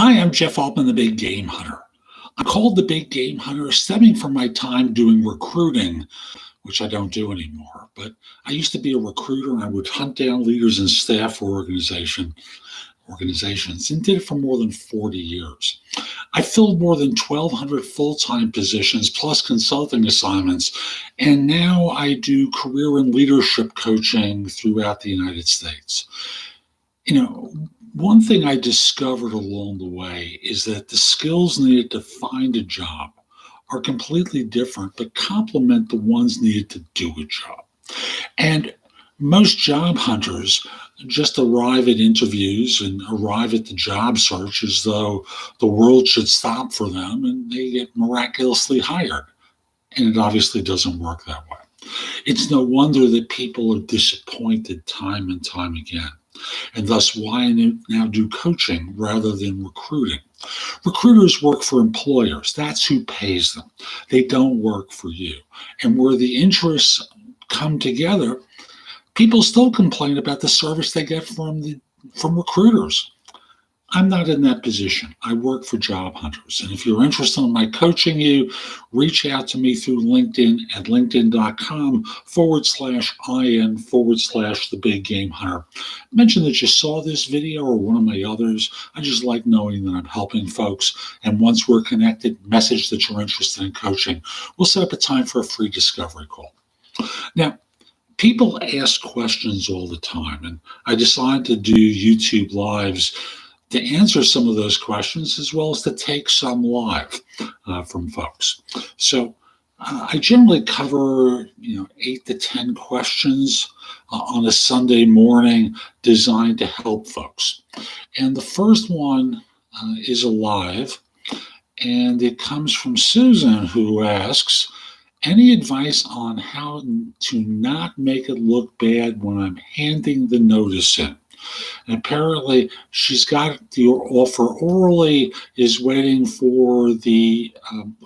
Hi, I'm Jeff Altman, the Big Game Hunter. I'm called the Big Game Hunter stemming from my time doing recruiting, which I don't do anymore. But I used to be a recruiter and I would hunt down leaders and staff for organizations and did it for more than 40 years. I filled more than 1,200 full-time positions plus consulting assignments, and now I do career and leadership coaching throughout the United States. One thing I discovered along the way is that the skills needed to find a job are completely different, but complement the ones needed to do a job. And most job hunters just arrive at interviews and arrive at the job search as though the world should stop for them and they get miraculously hired. And it obviously doesn't work that way. It's no wonder that people are disappointed time and time again. And thus why I now do coaching rather than recruiting. Recruiters work for employers. That's who pays them. They don't work for you. And where the interests come together, people still complain about the service they get from recruiters. I'm not in that position. I work for job hunters. And if you're interested in my coaching you, reach out to me through LinkedIn at linkedin.com/IN/the Big Game Hunter. Mention that you saw this video or one of my others. I just like knowing that I'm helping folks. And once we're connected, message that you're interested in coaching. We'll set up a time for a free discovery call. Now, people ask questions all the time, and I decided to do YouTube Lives to answer some of those questions, as well as to take some live from folks. So I generally cover 8 to 10 questions on a Sunday morning designed to help folks. And the first one is a live, and it comes from Susan, who asks, any advice on how to not make it look bad when I'm handing the notice in? And apparently she's got the offer orally, is waiting for the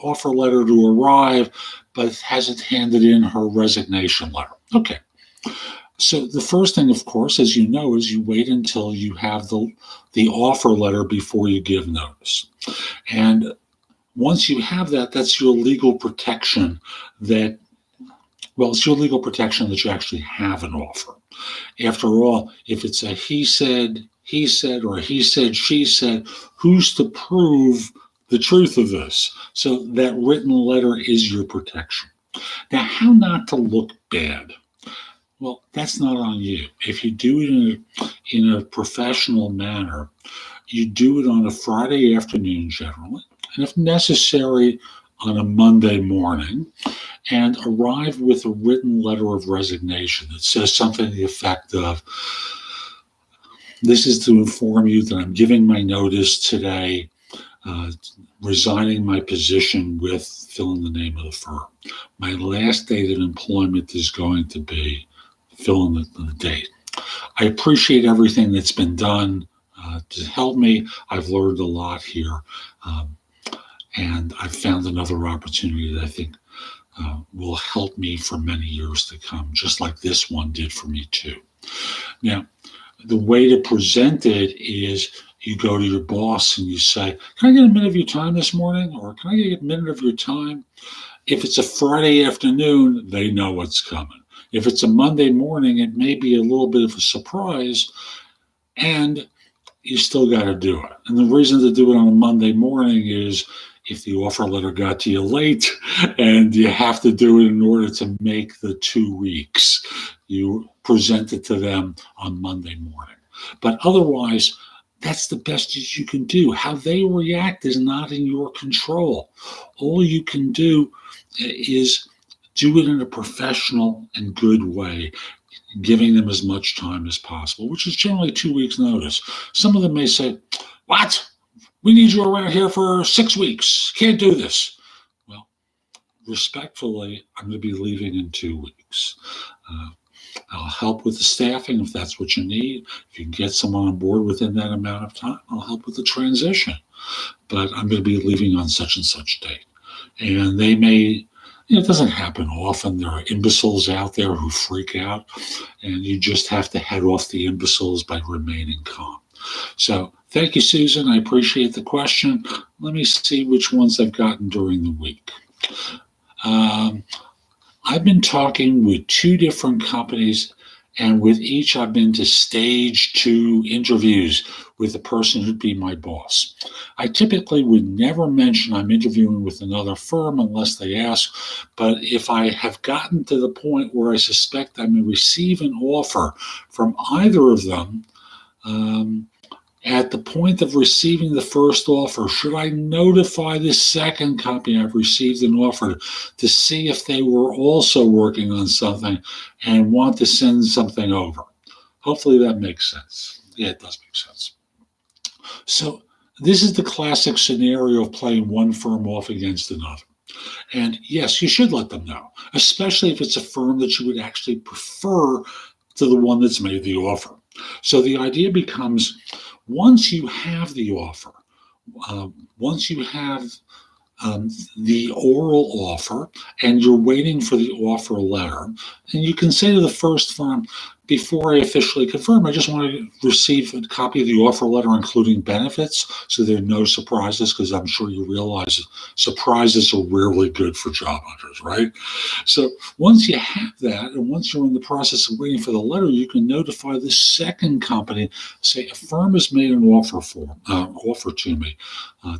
offer letter to arrive, but hasn't handed in her resignation letter. Okay. So the first thing, of course, as you know, is you wait until you have the offer letter before you give notice. And once you have that, that's your legal protection it's your legal protection that you actually have an offer. After all, if it's a he said, or he said, she said, who's to prove the truth of this? So that written letter is your protection. Now, how not to look bad? Well, that's not on you. If you do it in a professional manner, you do it on a Friday afternoon generally, and if necessary, on a Monday morning, and arrive with a written letter of resignation that says something to the effect of, this is to inform you that I'm giving my notice today, resigning my position with fill in the name of the firm. My last date of employment is going to be fill in the date. I appreciate everything that's been done to help me. I've learned a lot here. And I've found another opportunity that I think will help me for many years to come, just like this one did for me too. Now, the way to present it is you go to your boss and you say, can I get a minute of your time this morning? Or can I get a minute of your time? If it's a Friday afternoon, they know what's coming. If it's a Monday morning, it may be a little bit of a surprise, and you still got to do it. And the reason to do it on a Monday morning is if the offer letter got to you late and you have to do it in order to make the 2 weeks, you present it to them on Monday morning. But otherwise, that's the best that you can do. How they react is not in your control. All you can do is do it in a professional and good way, giving them as much time as possible, which is generally 2 weeks' notice. Some of them may say, what? We need you around here for 6 weeks. Can't do this. Well, respectfully, I'm going to be leaving in 2 weeks. I'll help with the staffing if that's what you need. If you can get someone on board within that amount of time, I'll help with the transition. But I'm going to be leaving on such and such date. And they may, it doesn't happen often. There are imbeciles out there who freak out, and you just have to head off the imbeciles by remaining calm. So Thank you, Susan. I appreciate the question. Let me see which ones I've gotten during the week. I've been talking with 2 different companies, and with each I've been to stage 2 interviews with the person who'd be my boss. I typically would never mention I'm interviewing with another firm unless they ask, but if I have gotten to the point where I suspect I may receive an offer from either of them, at the point of receiving the first offer, should I notify the second company I've received an offer to see if they were also working on something and want to send something over? Hopefully that makes sense. Yeah, it does make sense. So this is the classic scenario of playing one firm off against another. And yes, you should let them know, especially if it's a firm that you would actually prefer to the one that's made the offer. So the idea becomes, once you have the offer, once you have the oral offer and you're waiting for the offer letter, and you can say to the first firm, before I officially confirm, I just want to receive a copy of the offer letter, including benefits, so there are no surprises, because I'm sure you realize surprises are rarely good for job hunters, right? So once you have that, and once you're in the process of waiting for the letter, you can notify the second company, say, a firm has made an offer to me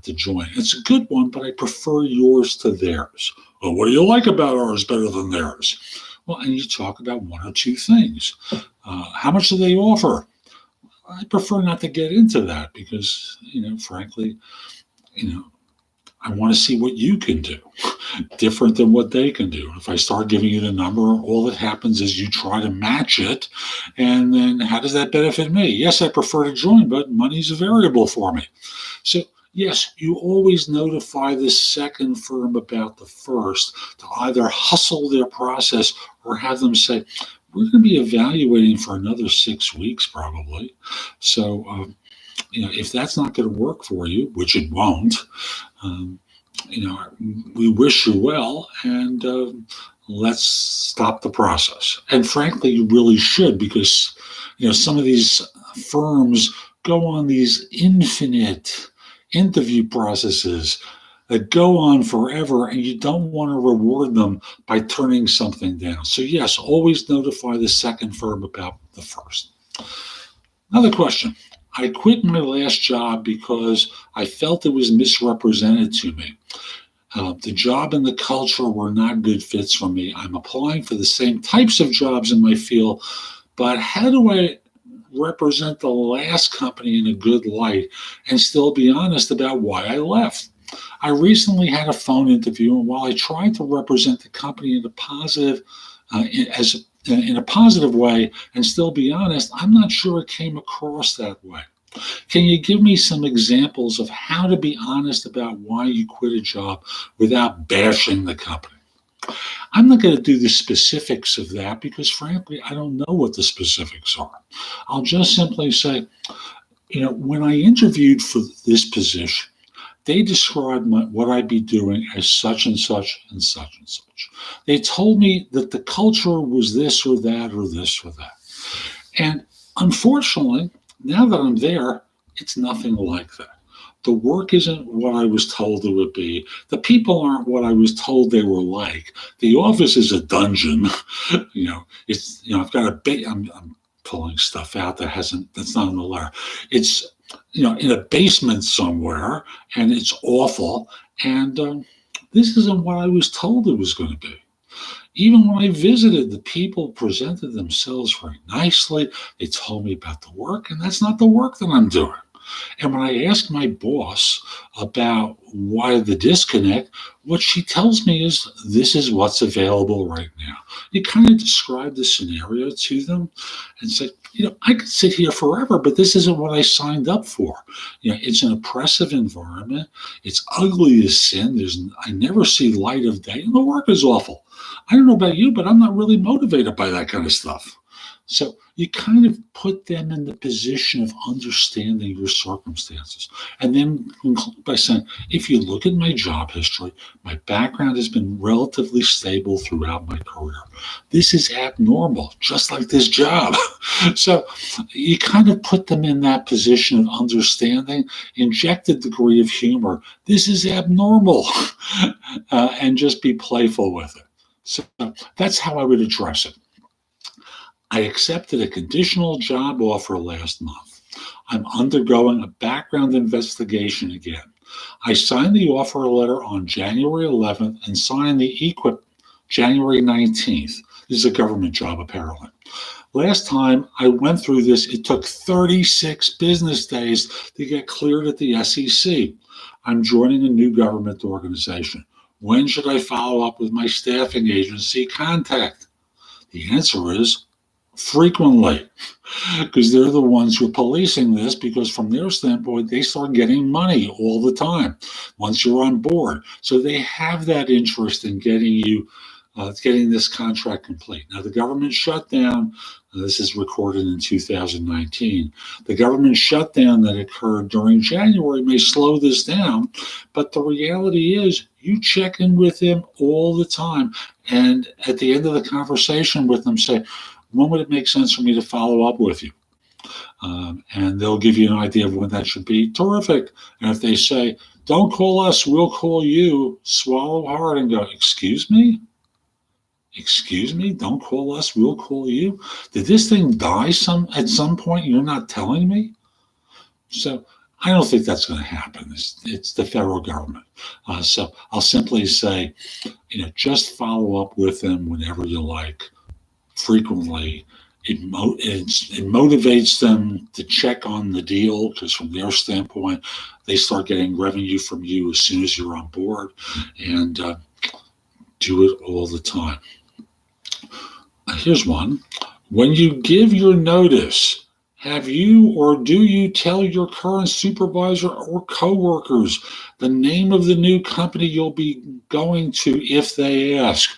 to join. It's a good one, but I prefer yours to theirs. Well, what do you like about ours better than theirs? Well, and you talk about 1 or 2 things. How much do they offer? I prefer not to get into that because, frankly, I want to see what you can do, different than what they can do. If I start giving you the number, all that happens is you try to match it, and then how does that benefit me? Yes, I prefer to join, but money's a variable for me. So yes, you always notify the second firm about the first to either hustle their process or have them say, we're going to be evaluating for another 6 weeks probably. So, if that's not going to work for you, which it won't, we wish you well, and let's stop the process. And frankly, you really should, because, some of these firms go on these infinite interview processes that go on forever, and you don't want to reward them by turning something down. So yes, always notify the second firm about the first. Another question. I quit my last job because I felt it was misrepresented to me. The job and the culture were not good fits for me. I'm applying for the same types of jobs in my field, but how do I represent the last company in a good light and still be honest about why I left? I recently had a phone interview, and while I tried to represent the company in a positive way and still be honest, I'm not sure it came across that way. Can you give me some examples of how to be honest about why you quit a job without bashing the company? I'm not going to do the specifics of that because, frankly, I don't know what the specifics are. I'll just simply say, when I interviewed for this position, they described what I'd be doing as such and such and such and such. They told me that the culture was this or that or this or that. And unfortunately, now that I'm there, it's nothing like that. The work isn't what I was told it would be. The people aren't what I was told they were like. The office is a dungeon. I've got I'm pulling stuff out that's not in the letter. It's, in a basement somewhere, and it's awful. And this isn't what I was told it was going to be. Even when I visited, the people presented themselves very nicely. They told me about the work, and that's not the work that I'm doing. And when I asked my boss about why the disconnect, what she tells me is, this is what's available right now. You kind of describe the scenario to them and say, I could sit here forever, but this isn't what I signed up for. It's an oppressive environment. It's ugly as sin. I never see light of day, and the work is awful. I don't know about you, but I'm not really motivated by that kind of stuff. So you kind of put them in the position of understanding your circumstances. And then conclude by saying, if you look at my job history, my background has been relatively stable throughout my career. This is abnormal, just like this job. So you kind of put them in that position of understanding, inject a degree of humor. This is abnormal, and just be playful with it. So that's how I would address it. I accepted a conditional job offer last month. I'm undergoing a background investigation again. I signed the offer letter on January 11th and signed the eQIP January 19th. This is a government job, apparently. Last time I went through this, it took 36 business days to get cleared at the SEC. I'm joining a new government organization. When should I follow up with my staffing agency contact? The answer is frequently, because they're the ones who are policing this, because from their standpoint, they start getting money all the time once you're on board. So they have that interest in getting this contract complete. Now, the government shutdown, this is recorded in 2019, the government shutdown that occurred during January may slow this down, but the reality is you check in with them all the time. And at the end of the conversation with them, say, when would it make sense for me to follow up with you? And they'll give you an idea of when that should be. Terrific. And if they say, don't call us, we'll call you, swallow hard and go, excuse me? Excuse me? Don't call us, we'll call you? Did this thing die at some point? You're not telling me? So I don't think that's going to happen. It's the federal government. So I'll simply say, just follow up with them whenever you like. Frequently, it motivates them to check on the deal, because from their standpoint, they start getting revenue from you as soon as you're on board, and do it all the time. Here's one. When you give your notice, have you or do you tell your current supervisor or coworkers the name of the new company you'll be going to if they ask?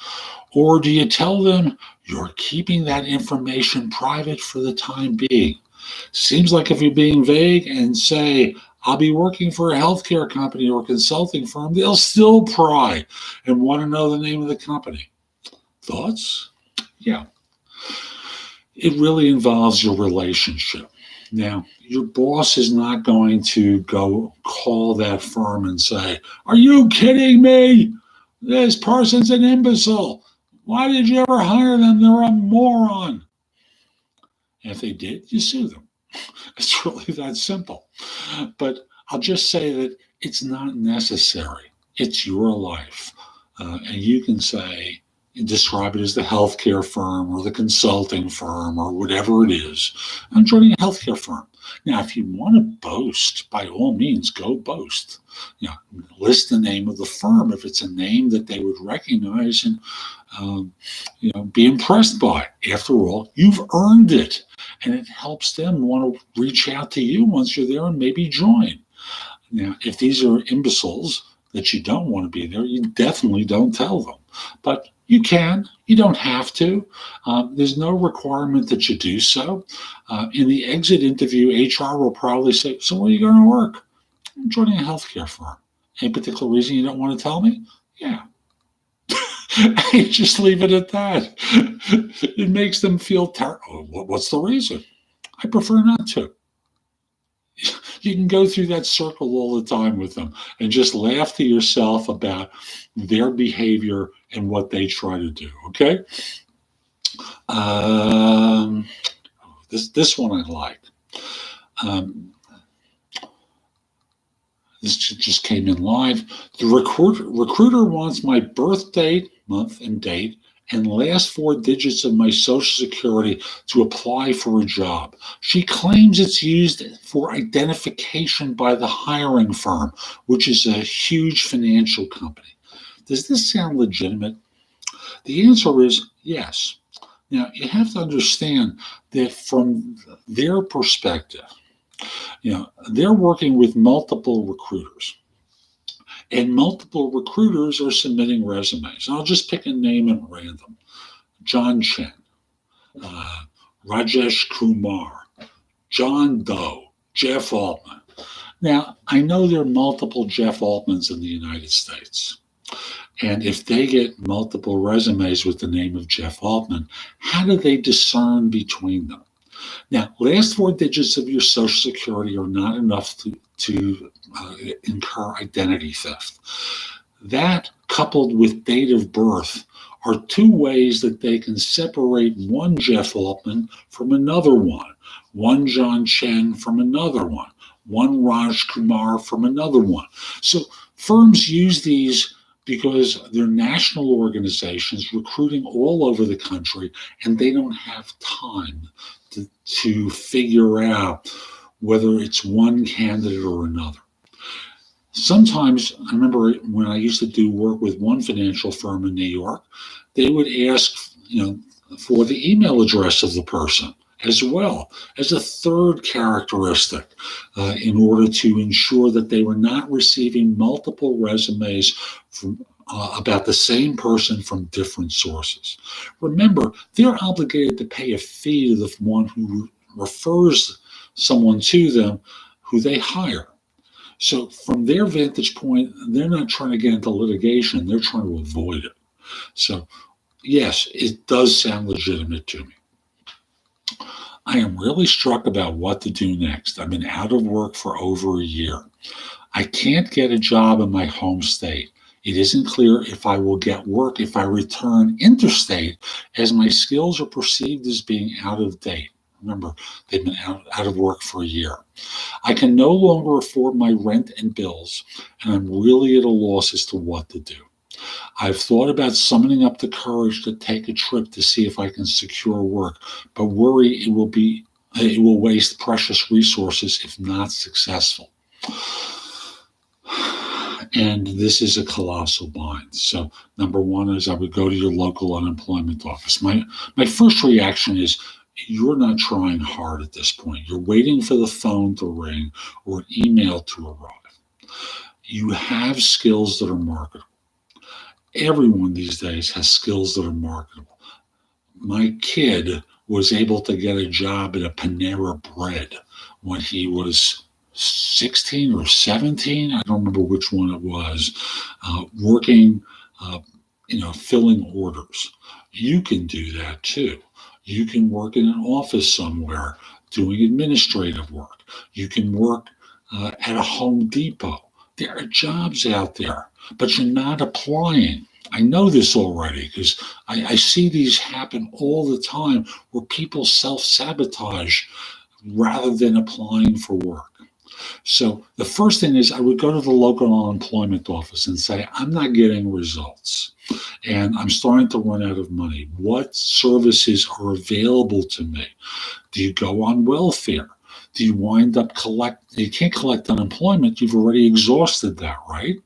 Or do you tell them you're keeping that information private for the time being? Seems like if you're being vague and say, I'll be working for a healthcare company or consulting firm, they'll still pry and want to know the name of the company. Thoughts? Yeah. It really involves your relationship. Now, your boss is not going to go call that firm and say, are you kidding me? This person's an imbecile. Why did you ever hire them? They're a moron. And if they did, you sue them. It's really that simple. But I'll just say that it's not necessary. It's your life. And you can say, describe it as the healthcare firm or the consulting firm or whatever it is. I'm joining a healthcare firm. Now, if you want to boast, by all means, go boast. List the name of the firm if it's a name that they would recognize and be impressed by. After all, you've earned it, and it helps them want to reach out to you once you're there and maybe join. Now, if these are imbeciles that you don't want to be there, you definitely don't tell them. But you can. You don't have to. There's no requirement that you do so. In the exit interview, HR will probably say, so where are you going to work? I'm joining a healthcare firm. Any particular reason you don't want to tell me? Yeah. You just leave it at that. It makes them feel terrible. What's the reason? I prefer not to. You can go through that circle all the time with them and just laugh to yourself about their behavior and what they try to do, okay? This one I like. This just came in live. The recruiter wants my birth date, month and date, and last 4 digits of my social security to apply for a job. She claims it's used for identification by the hiring firm, which is a huge financial company. Does this sound legitimate? The answer is yes. Now, you have to understand that from their perspective, they're working with multiple recruiters. And multiple recruiters are submitting resumes. I'll just pick a name at random. John Chen, Rajesh Kumar, John Doe, Jeff Altman. Now, I know there are multiple Jeff Altmans in the United States. And if they get multiple resumes with the name of Jeff Altman, how do they discern between them? Now, last four digits of your Social Security are not enough to incur identity theft. That, coupled with date of birth, are two ways that they can separate one Jeff Altman from another one John Chen from another one Raj Kumar from another one. So firms use these because they're national organizations recruiting all over the country, and they don't have time to figure out whether it's one candidate or another. Sometimes, I remember when I used to do work with one financial firm in New York, they would ask, for the email address of the person as well as a third characteristic in order to ensure that they were not receiving multiple resumes from about the same person from different sources. Remember, they're obligated to pay a fee to the one who refers someone to them who they hire. So from their vantage point, they're not trying to get into litigation, they're trying to avoid it. So yes, it does sound legitimate to me. I am really struck about what to do next. I've been out of work for over a year. I can't get a job in my home state. It isn't clear if I will get work if I return interstate, as my skills are perceived as being out of date. Remember, they've been out of work for a year. I can no longer afford my rent and bills, and I'm really at a loss as to what to do. I've thought about summoning up the courage to take a trip to see if I can secure work, but worry it will waste precious resources if not successful. And this is a colossal bind. So number one is I would go to your local unemployment office. My first reaction is you're not trying hard at this point. You're waiting for the phone to ring or an email to arrive. You have skills that are marketable. Everyone these days has skills that are marketable. My kid was able to get a job at a Panera Bread when he was 16 or 17. I don't remember which one it was, working, filling orders. You can do that too. You can work in an office somewhere doing administrative work. You can work at a Home Depot. There are jobs out there, but you're not applying. I know this already because I see these happen all the time where people self-sabotage rather than applying for work. So the first thing is I would go to the local unemployment office and say, I'm not getting results and I'm starting to run out of money. What services are available to me? Do you go on welfare? Do you wind up you can't collect unemployment. You've already exhausted that, right?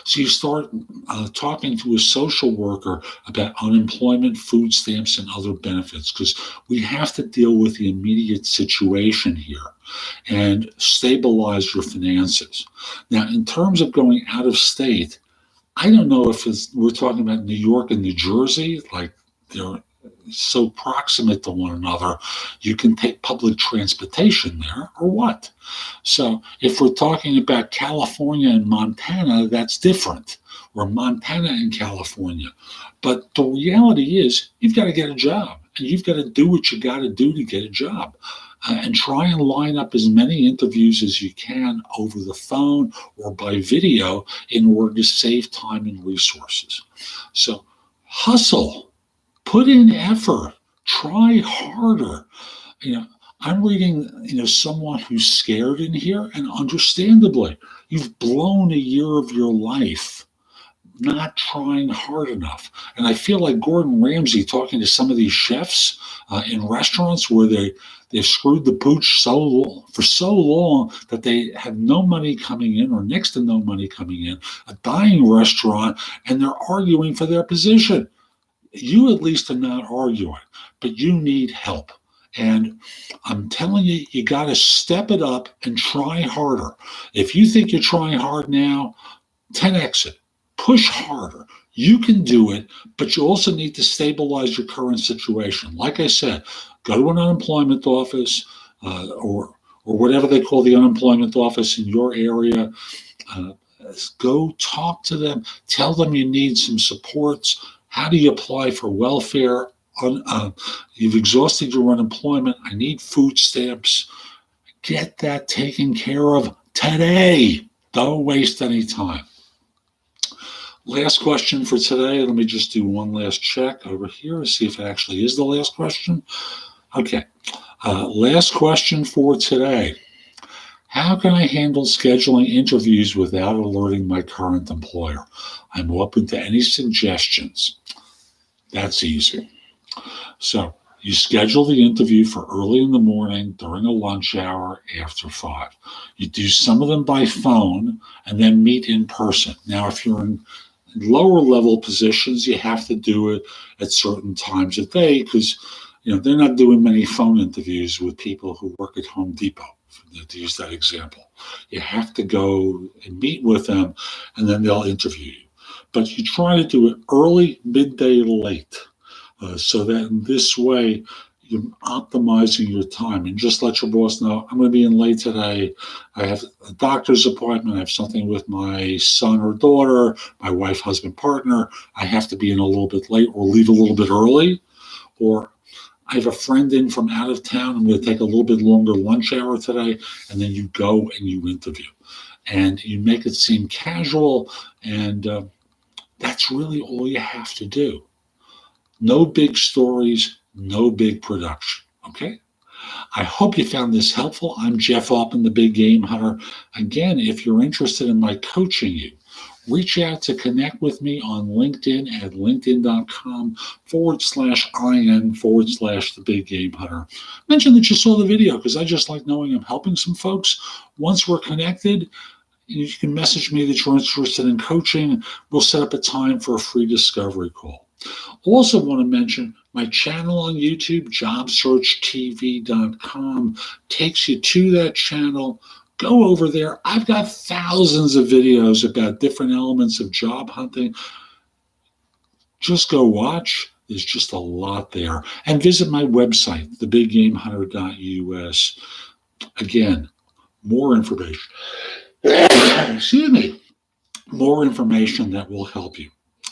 So you start talking to a social worker about unemployment, food stamps, and other benefits, because we have to deal with the immediate situation here and stabilize your finances. Now, in terms of going out of state, I don't know if we're talking about New York and New Jersey, like they're so proximate to one another, you can take public transportation there, or what? So if we're talking about California and Montana, that's different, or Montana and California. But the reality is you've got to get a job, and you've got to do what you got to do to get a job. And try and line up as many interviews as you can over the phone or by video in order to save time and resources. So hustle. Put in effort, try harder. I'm reading, someone who's scared in here, and understandably, you've blown a year of your life not trying hard enough. And I feel like Gordon Ramsay talking to some of these chefs in restaurants where they've screwed the pooch for so long that they have no money coming in or next to no money coming in, a dying restaurant, and they're arguing for their position. You at least are not arguing, but you need help. And I'm telling you, you got to step it up and try harder. If you think you're trying hard now, 10x it. Push harder. You can do it, but you also need to stabilize your current situation. Like I said, Go to an unemployment office or whatever they call the unemployment office in your area. Go talk to them. Tell them you need some supports. How do you apply for welfare? You've exhausted your unemployment. I need food stamps. Get that taken care of today. Don't waste any time. Last question for today. Let me just do one last check over here to see if it actually is the last question. Okay. Last question for today. How can I handle scheduling interviews without alerting my current employer? I'm open to any suggestions. That's easy. So you schedule the interview for early in the morning, during a lunch hour, after 5. You do some of them by phone and then meet in person. Now, if you're in lower level positions, you have to do it at certain times of day because they're not doing many phone interviews with people who work at Home Depot, to use that example. You have to go and meet with them, and then they'll interview you. But you try to do it early, midday, late, so that in this way, you're optimizing your time. And just let your boss know, I'm going to be in late today. I have a doctor's appointment. I have something with my son or daughter, my wife, husband, partner. I have to be in a little bit late or leave a little bit early. Or I have a friend in from out of town. I'm going to take a little bit longer lunch hour today. And then you go and you interview. And you make it seem casual. And that's really all you have to do. No big stories, no big production. Okay? I hope you found this helpful. I'm Jeff Altman, the Big Game Hunter. Again, if you're interested in my coaching you, reach out to connect with me on LinkedIn at linkedin.com/IN/the Big Game Hunter. Mention that you saw the video because I just like knowing I'm helping some folks. Once we're connected, you can message me that you're interested in coaching. We'll set up a time for a free discovery call. Also want to mention my channel on YouTube, JobSearchTV.com, takes you to that channel. Go over there. I've got thousands of videos about different elements of job hunting. Just go watch. There's just a lot there. And visit my website, thebiggamehunter.us. Again, more information. Excuse me. More information that will help you.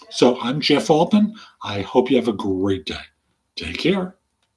So I'm Jeff Altman. I hope you have a great day. Take care.